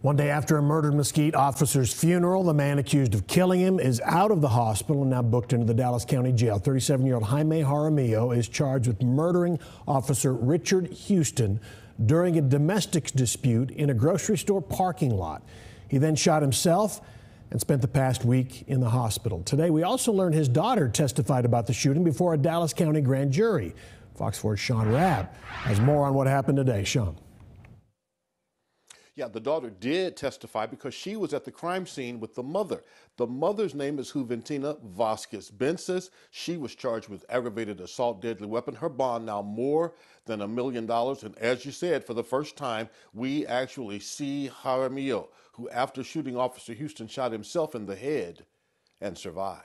One day after a murdered Mesquite officer's funeral, the man accused of killing him is out of the hospital and now booked into the Dallas County Jail. 37-year-old Jaime Jaramillo is charged with murdering Officer Richard Houston during a domestic dispute in a grocery store parking lot. He then shot himself and spent the past week in the hospital. Today, we also learned his daughter testified about the shooting before a Dallas County grand jury. Fox 4's Sean Rabb has more on what happened today. Sean. Yeah, the daughter did testify because she was at the crime scene with the mother. The mother's name is Juventina Vasquez Bences. She was charged with aggravated assault deadly weapon. Her bond now more than $1 million. And as you said, for the first time, we actually see Jaramillo, who after shooting Officer Houston shot himself in the head and survived.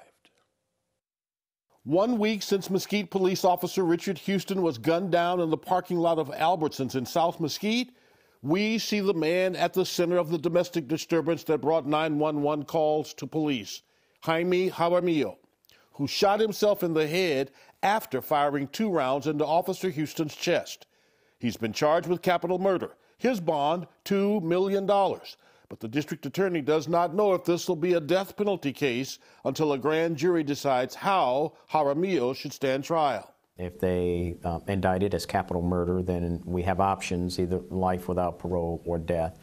1 week since Mesquite police officer Richard Houston was gunned down in the parking lot of Albertsons in South Mesquite, we see the man at the center of the domestic disturbance that brought 911 calls to police, Jaime Jaramillo, who shot himself in the head after firing 2 rounds into Officer Houston's chest. He's been charged with capital murder. His bond, $2 million. But the district attorney does not know if this will be a death penalty case until a grand jury decides how Jaramillo should stand trial. If they indict it as capital murder, then we have options, either life without parole or death.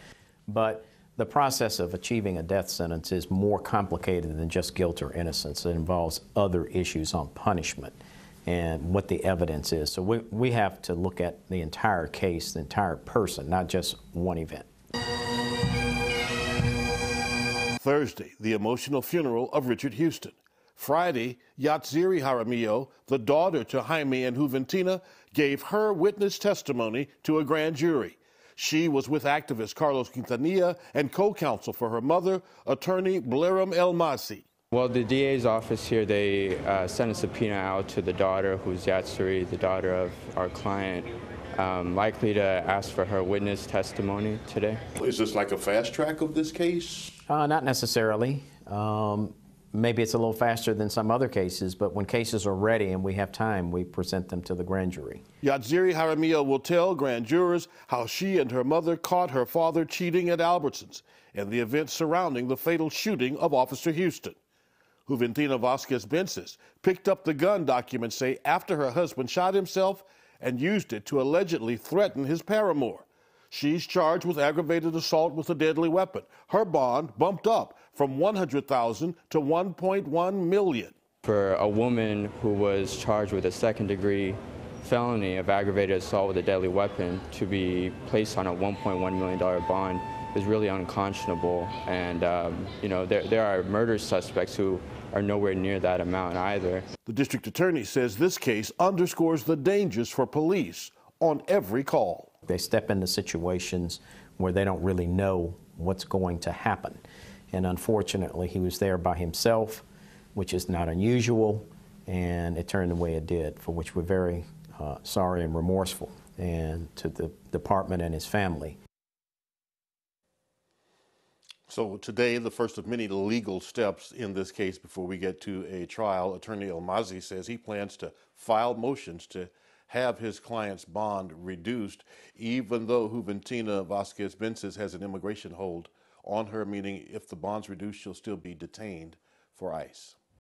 But the process of achieving a death sentence is more complicated than just guilt or innocence. It involves other issues on punishment and what the evidence is. So we have to look at the entire case, the entire person, not just one event. Thursday, the emotional funeral of Richard Houston. Friday, Yatziri Jaramillo, the daughter to Jaime and Juventina, gave her witness testimony to a grand jury. She was with activist Carlos Quintanilla and co-counsel for her mother, attorney Blairam El-Masi. Well, the DA's office here, they sent a subpoena out to the daughter, who's Yatziri, the daughter of our client, likely to ask for her witness testimony today. Is this like a fast track of this case? Not necessarily. Maybe it's a little faster than some other cases, but when cases are ready and we have time, we present them to the grand jury. Yatziri Jaramillo will tell grand jurors how she and her mother caught her father cheating at Albertsons and the events surrounding the fatal shooting of Officer Houston. Juventina Vasquez Bences picked up the gun, documents say, after her husband shot himself and used it to allegedly threaten his paramour. She's charged with aggravated assault with a deadly weapon. Her bond bumped up from $100,000 to $1.1 million. For a woman who was charged with a second-degree felony of aggravated assault with a deadly weapon to be placed on a $1.1 million bond is really unconscionable. And, you know, there are murder suspects who are nowhere near that amount either. The district attorney says this case underscores the dangers for police on every call. They step into situations where they don't really know what's going to happen. And unfortunately, he was there by himself, which is not unusual, and it turned the way it did, for which we're very sorry and remorseful, and to the department and his family. So today, the first of many legal steps in this case before we get to a trial. Attorney El-Masi says he plans to file motions to have his client's bond reduced, even though Juventina Vasquez Bences has an immigration hold on her, meaning if the bond's reduced, she'll still be detained for ICE.